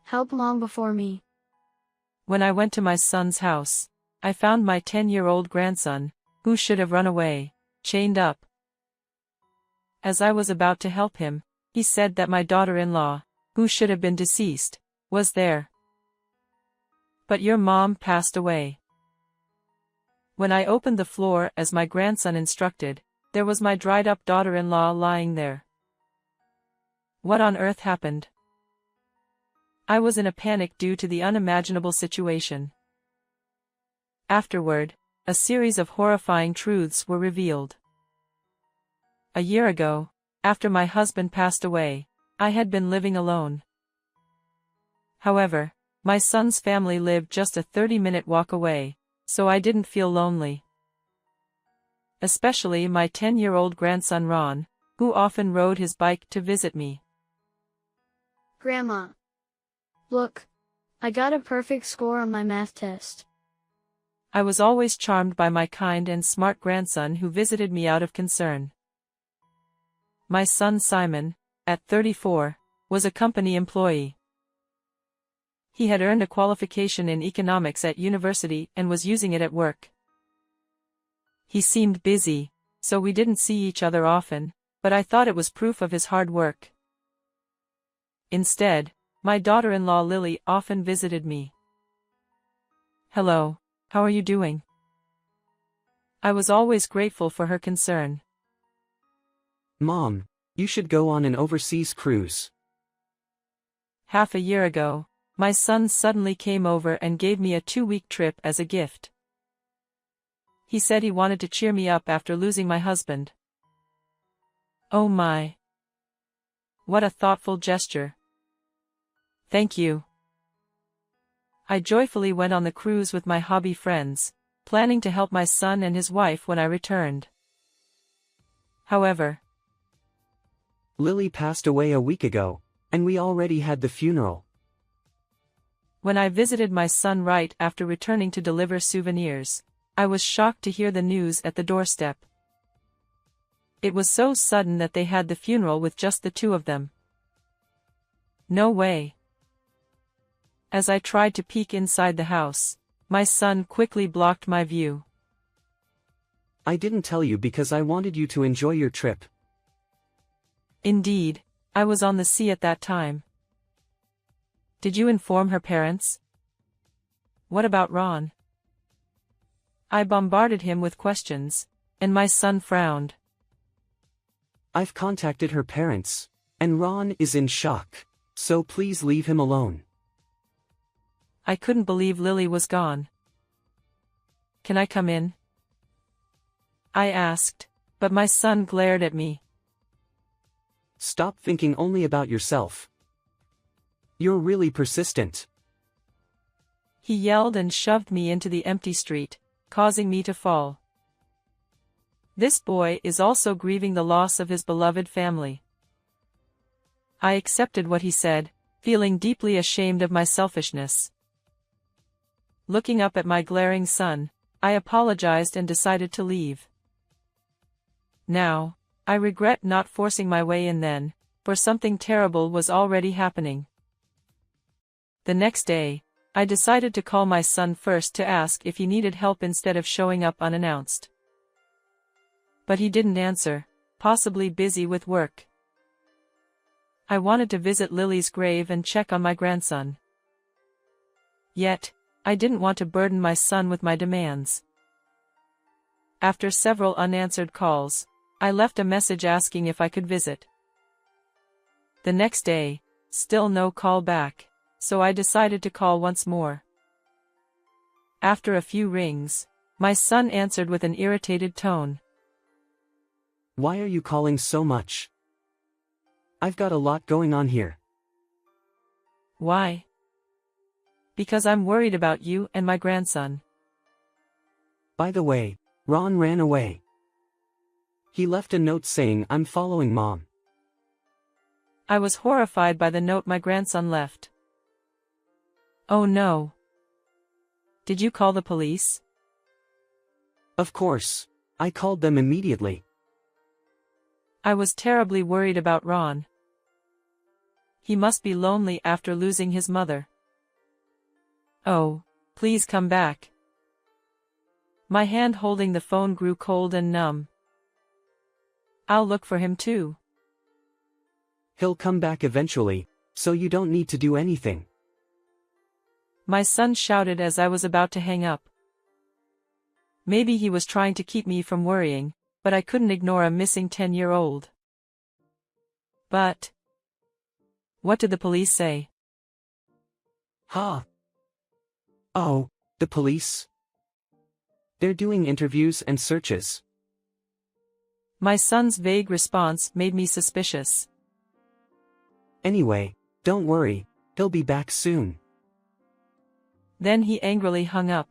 help long before me. When I went to my son's house, I found my 10-year-old grandson, who should have run away, chained up. As I was about to help him, he said that my daughter-in-law, who should have been deceased, was there. But your mom passed away. When I opened the floor as my grandson instructed, there was my dried-up daughter-in-law lying there. What on earth happened? I was in a panic due to the unimaginable situation. Afterward, a series of horrifying truths were revealed. A year ago, after my husband passed away, I had been living alone. However, my son's family lived just a 30-minute walk away, so I didn't feel lonely. Especially my 10-year-old grandson Ron, who often rode his bike to visit me. Grandma. Look. I got a perfect score on my math test. I was always charmed by my kind and smart grandson who visited me out of concern. My son Simon, at 34, was a company employee. He had earned a qualification in economics at university and was using it at work. He seemed busy, so we didn't see each other often, but I thought it was proof of his hard work. Instead, my daughter-in-law Lily often visited me. "Hello, how are you doing?" I was always grateful for her concern. "Mom, you should go on an overseas cruise." Half a year ago, my son suddenly came over and gave me a 2-week trip as a gift. He said he wanted to cheer me up after losing my husband. Oh my! What a thoughtful gesture. Thank you. I joyfully went on the cruise with my hobby friends, planning to help my son and his wife when I returned. However, Lily passed away a week ago, and we already had the funeral. When I visited my son right after returning to deliver souvenirs, I was shocked to hear the news at the doorstep. It was so sudden that they had the funeral with just the two of them. No way. As I tried to peek inside the house, my son quickly blocked my view. "I didn't tell you because I wanted you to enjoy your trip." Indeed, I was on the sea at that time. Did you inform her parents? What about Ron? I bombarded him with questions, and my son frowned. "I've contacted her parents, and Ron is in shock, so please leave him alone." I couldn't believe Lily was gone. "Can I come in?" I asked, but my son glared at me. "Stop thinking only about yourself. You're really persistent." He yelled and shoved me into the empty street, causing me to fall. This boy is also grieving the loss of his beloved family. I accepted what he said, feeling deeply ashamed of my selfishness. Looking up at my glaring son, I apologized and decided to leave. Now, I regret not forcing my way in then, for something terrible was already happening. The next day, I decided to call my son first to ask if he needed help instead of showing up unannounced. But he didn't answer, possibly busy with work. I wanted to visit Lily's grave and check on my grandson. Yet, I didn't want to burden my son with my demands. After several unanswered calls, I left a message asking if I could visit. The next day, still no call back, so I decided to call once more. After a few rings, my son answered with an irritated tone. "Why are you calling so much? I've got a lot going on here." "Why?" "Because I'm worried about you and my grandson." "By the way, Ron ran away. He left a note saying I'm following Mom." I was horrified by the note my grandson left. Oh no. Did you call the police? "Of course. I called them immediately." I was terribly worried about Ron. he must be lonely after losing his mother. Oh, please come back. My hand holding the phone grew cold and numb. I'll look for him too. He'll come back eventually, so you don't need to do anything. My son shouted as I was about to hang up. Maybe he was trying to keep me from worrying, but I couldn't ignore a missing 10-year-old. But what did the police say? Huh? Oh, the police? They're doing interviews and searches. My son's vague response made me suspicious. Anyway, don't worry, he'll be back soon. Then he angrily hung up.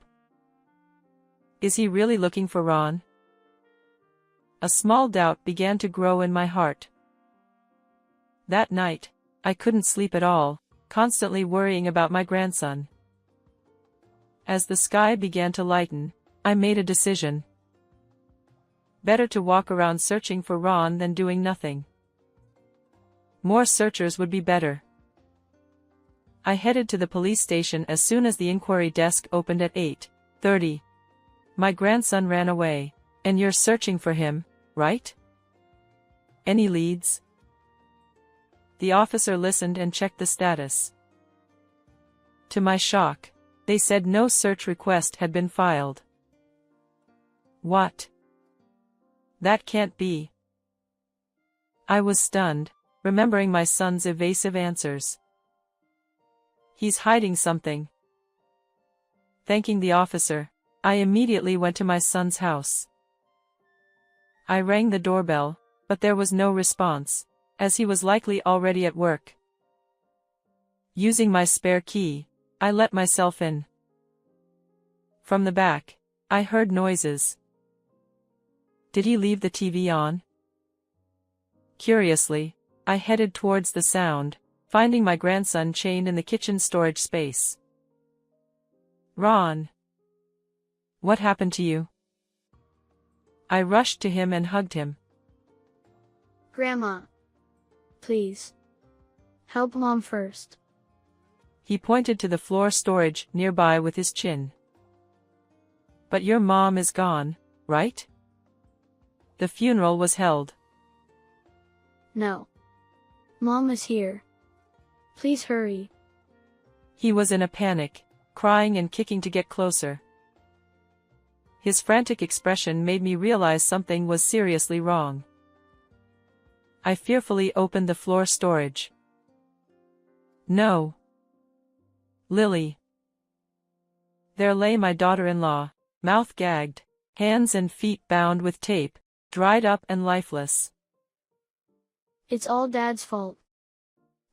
Is he really looking for Ron? A small doubt began to grow in my heart. That night, I couldn't sleep at all, constantly worrying about my grandson. As the sky began to lighten, I made a decision. Better to walk around searching for Ron than doing nothing. More searchers would be better. I headed to the police station as soon as the inquiry desk opened at 8:30. My grandson ran away, and you're searching for him, right? Any leads? The officer listened and checked the status. To my shock, they said no search request had been filed. What? That can't be. I was stunned, remembering my son's evasive answers. He's hiding something. Thanking the officer, I immediately went to my son's house. I rang the doorbell, but there was no response, as he was likely already at work. Using my spare key, I let myself in. From the back, I heard noises. Did he leave the TV on? Curiously, I headed towards the sound, finding my grandson chained in the kitchen storage space. Ron! What happened to you? I rushed to him and hugged him. Grandma. Please. Help Mom first. He pointed to the floor storage nearby with his chin. But your mom is gone, right? The funeral was held. No. Mom is here. Please hurry. He was in a panic, crying and kicking to get closer. His frantic expression made me realize something was seriously wrong. I fearfully opened the floor storage. No. Lily. There lay my daughter-in-law, mouth gagged, hands and feet bound with tape, dried up and lifeless. It's all Dad's fault.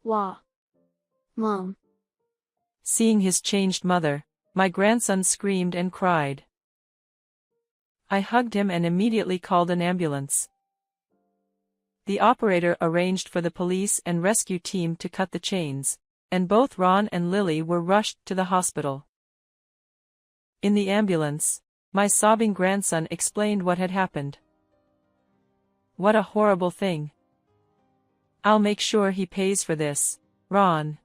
Wah. Mom. Seeing his changed mother, my grandson screamed and cried. I hugged him and immediately called an ambulance. The operator arranged for the police and rescue team to cut the chains, and both Ron and Lily were rushed to the hospital. In the ambulance, my sobbing grandson explained what had happened. What a horrible thing. I'll make sure he pays for this, Ron.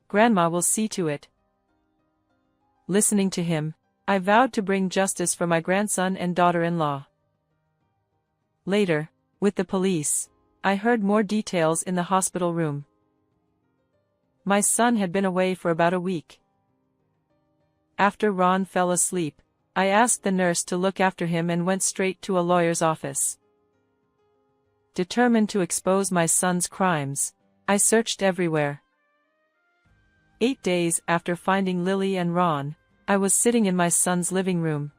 Grandma will see to it. Listening to him, I vowed to bring justice for my grandson and daughter-in-law. Later, with the police, I heard more details in the hospital room. My son had been away for about a week. After Ron fell asleep, I asked the nurse to look after him and went straight to a lawyer's office. Determined to expose my son's crimes, I searched everywhere. 8 days after finding Lily and Ron, I was sitting in my son's living room.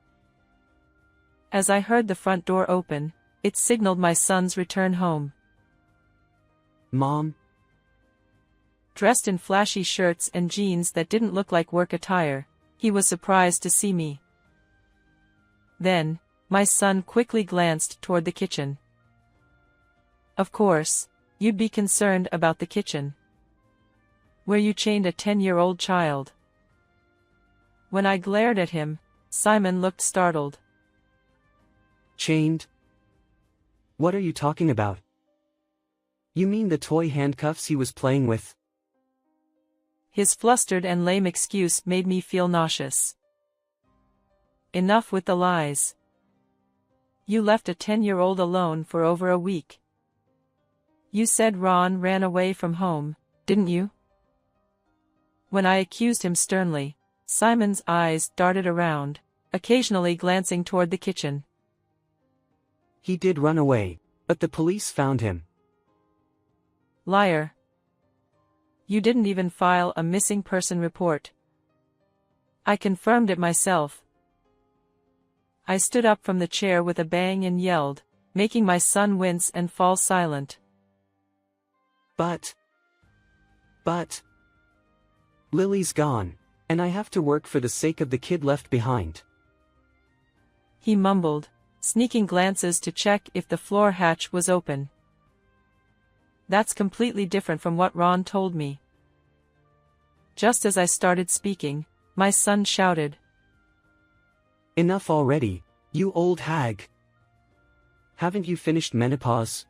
As I heard the front door open, it signaled my son's return home. Mom? Dressed in flashy shirts and jeans that didn't look like work attire, he was surprised to see me. Then, my son quickly glanced toward the kitchen. Of course, you'd be concerned about the kitchen, where you chained a 10-year-old child. When I glared at him, Simon looked startled. Chained? What are you talking about? You mean the toy handcuffs he was playing with? His flustered and lame excuse made me feel nauseous. Enough with the lies. You left a 10-year-old alone for over a week. You said Ron ran away from home, didn't you? When I accused him sternly, Simon's eyes darted around, occasionally glancing toward the kitchen. He did run away, but the police found him. Liar. You didn't even file a missing person report. I confirmed it myself. I stood up from the chair with a bang and yelled, making my son wince and fall silent. But Lily's gone, and I have to work for the sake of the kid left behind. He mumbled, sneaking glances to check if the floor hatch was open. That's completely different from what Ron told me. Just as I started speaking, my son shouted. Enough already, you old hag. Haven't you finished menopause?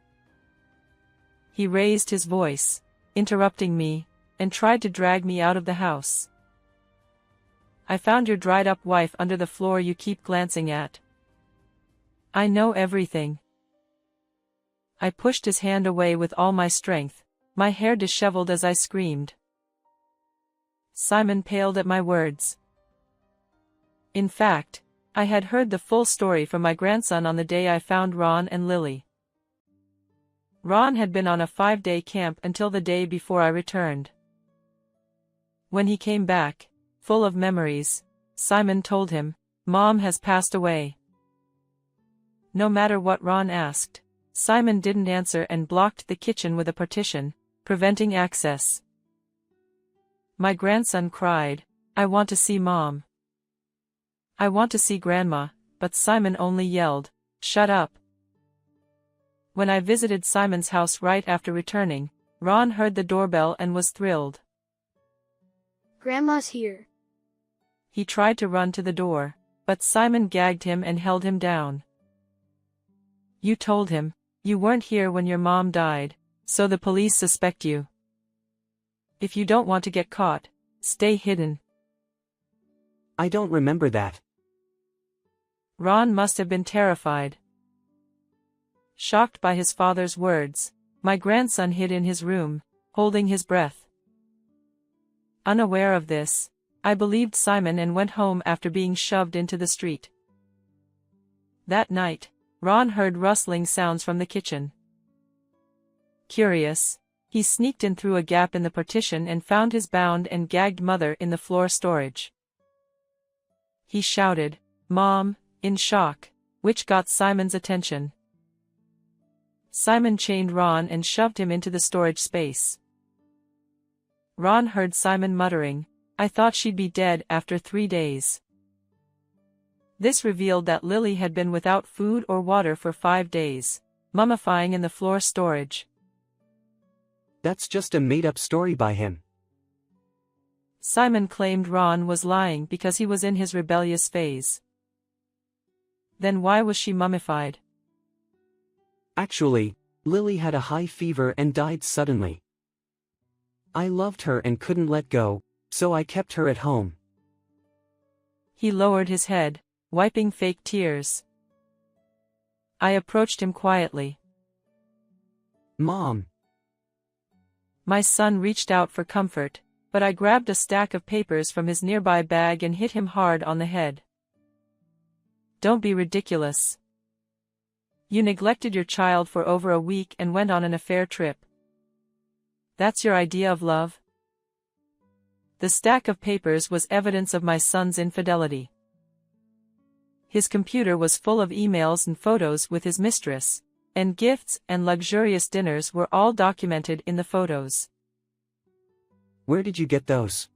He raised his voice, interrupting me, and tried to drag me out of the house. I found your dried-up wife under the floor you keep glancing at. I know everything. I pushed his hand away with all my strength, my hair disheveled as I screamed. Simon paled at my words. In fact, I had heard the full story from my grandson on the day I found Ron and Lily. Ron had been on a 5-day camp until the day before I returned. When he came back, full of memories, Simon told him, "Mom has passed away." No matter what Ron asked, Simon didn't answer and blocked the kitchen with a partition, preventing access. My grandson cried, "I want to see Mom. I want to see Grandma," but Simon only yelled, "Shut up." When I visited Simon's house right after returning, Ron heard the doorbell and was thrilled. Grandma's here. He tried to run to the door, but Simon gagged him and held him down. You told him, you weren't here when your mom died, so the police suspect you. If you don't want to get caught, stay hidden. I don't remember that. Ron must have been terrified. Shocked by his father's words, my grandson hid in his room, holding his breath. Unaware of this, I believed Simon and went home after being shoved into the street. That night, Ron heard rustling sounds from the kitchen. Curious, he sneaked in through a gap in the partition and found his bound and gagged mother in the floor storage. He shouted, "Mom," in shock, which got Simon's attention. Simon chained Ron and shoved him into the storage space. Ron heard Simon muttering, "I thought she'd be dead after 3 days." This revealed that Lily had been without food or water for 5 days, mummifying in the floor storage. That's just a made-up story by him. Simon claimed Ron was lying because he was in his rebellious phase. Then why was she mummified? Actually, Lily had a high fever and died suddenly. I loved her and couldn't let go, so I kept her at home. He lowered his head, wiping fake tears. I approached him quietly. "Mom." My son reached out for comfort, but I grabbed a stack of papers from his nearby bag and hit him hard on the head. Don't be ridiculous. You neglected your child for over a week and went on an affair trip. That's your idea of love? The stack of papers was evidence of my son's infidelity. His computer was full of emails and photos with his mistress, and gifts and luxurious dinners were all documented in the photos. Where did you get those?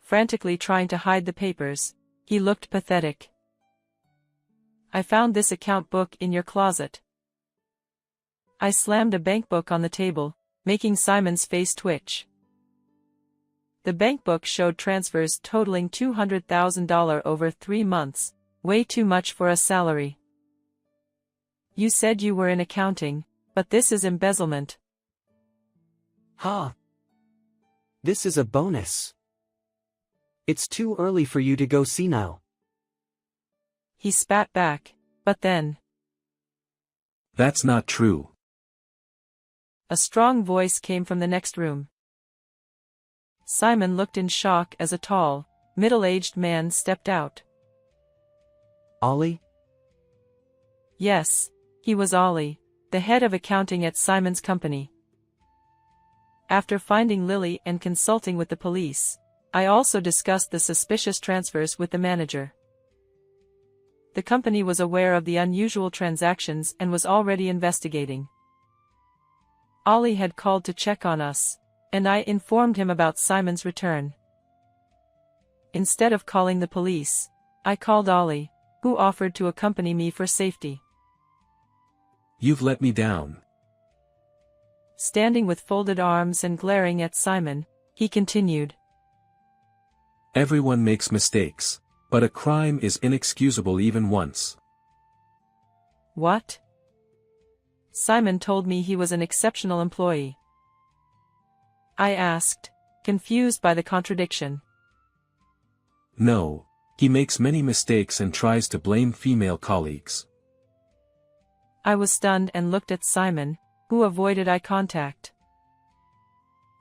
Frantically trying to hide the papers, he looked pathetic. I found this account book in your closet. I slammed a bank book on the table, making Simon's face twitch. The bank book showed transfers totaling $200,000 over 3 months, way too much for a salary. You said you were in accounting, But this is embezzlement. Ha! This is a bonus. It's too early for you to go senile. He spat back, but then. That's not true. A strong voice came from the next room. Simon looked in shock as a tall, middle-aged man stepped out. Ollie? Yes, he was Ollie, the head of accounting at Simon's company. After finding Lily and consulting with the police, I also discussed the suspicious transfers with the manager. The company was aware of the unusual transactions and was already investigating. Ollie had called to check on us, and I informed him about Simon's return. Instead of calling the police, I called Ollie, who offered to accompany me for safety. You've let me down. Standing with folded arms and glaring at Simon, he continued. Everyone makes mistakes, but a crime is inexcusable even once. What? Simon told me he was an exceptional employee. I asked, confused by the contradiction. No, he makes many mistakes and tries to blame female colleagues. I was stunned and looked at Simon, who avoided eye contact.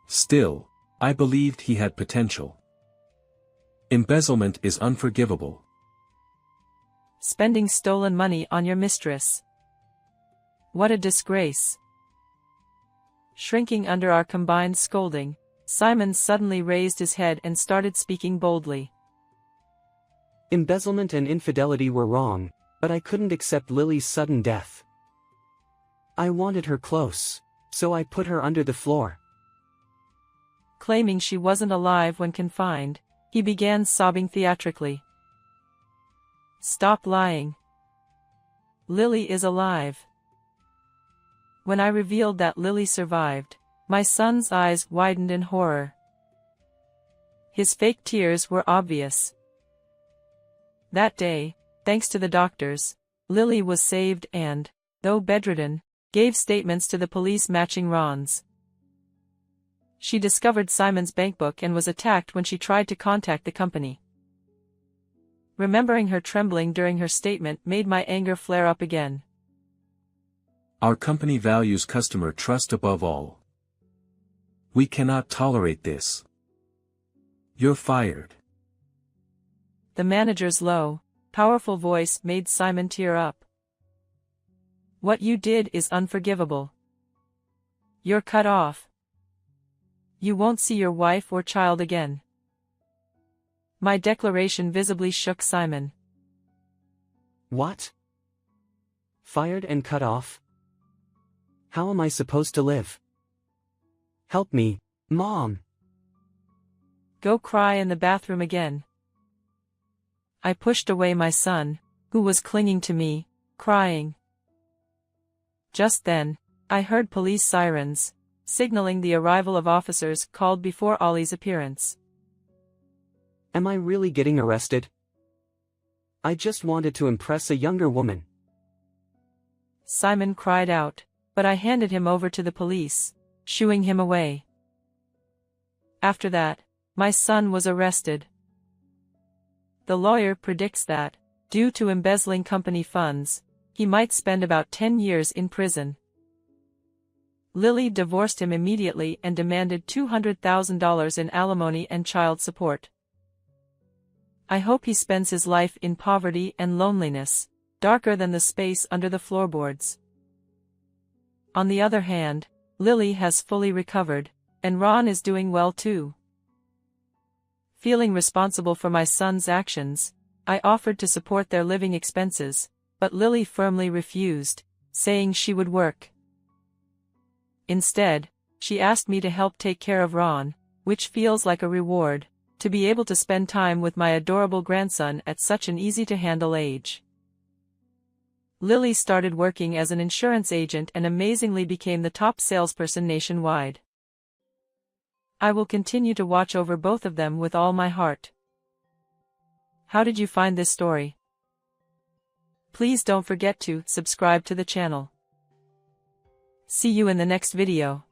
Still, I believed he had potential. Embezzlement is unforgivable. Spending stolen money on your mistress. What a disgrace. Shrinking under our combined scolding, Simon suddenly raised his head and started speaking boldly. Embezzlement and infidelity were wrong, but I couldn't accept Lily's sudden death. I wanted her close, so I put her under the floor. Claiming she wasn't alive when confined, he began sobbing theatrically. Stop lying. Lily is alive. When I revealed that Lily survived, my son's eyes widened in horror. His fake tears were obvious. That day, thanks to the doctors, Lily was saved and, though bedridden, gave statements to the police matching Ron's. She discovered Simon's bankbook and was attacked when she tried to contact the company. Remembering her trembling during her statement made my anger flare up again. Our company values customer trust above all. We cannot tolerate this. You're fired. The manager's low, powerful voice made Simon tear up. What you did is unforgivable. You're cut off. You won't see your wife or child again. My declaration visibly shook Simon. What? Fired and cut off? How am I supposed to live? Help me, Mom. Go cry in the bathroom again. I pushed away my son, who was clinging to me, crying. Just then, I heard police sirens, signaling the arrival of officers called before Ollie's appearance. Am I really getting arrested? I just wanted to impress a younger woman. Simon cried out, but I handed him over to the police, shooing him away. After that, my son was arrested. The lawyer predicts that, due to embezzling company funds, he might spend about 10 years in prison. Lily divorced him immediately and demanded $200,000 in alimony and child support. I hope he spends his life in poverty and loneliness, darker than the space under the floorboards. On the other hand, Lily has fully recovered, and Ron is doing well too. Feeling responsible for my son's actions, I offered to support their living expenses, but Lily firmly refused, saying she would work. Instead, she asked me to help take care of Ron, which feels like a reward, to be able to spend time with my adorable grandson at such an easy-to-handle age. Lily started working as an insurance agent and amazingly became the top salesperson nationwide. I will continue to watch over both of them with all my heart. How did you find this story? Please don't forget to subscribe to the channel. See you in the next video.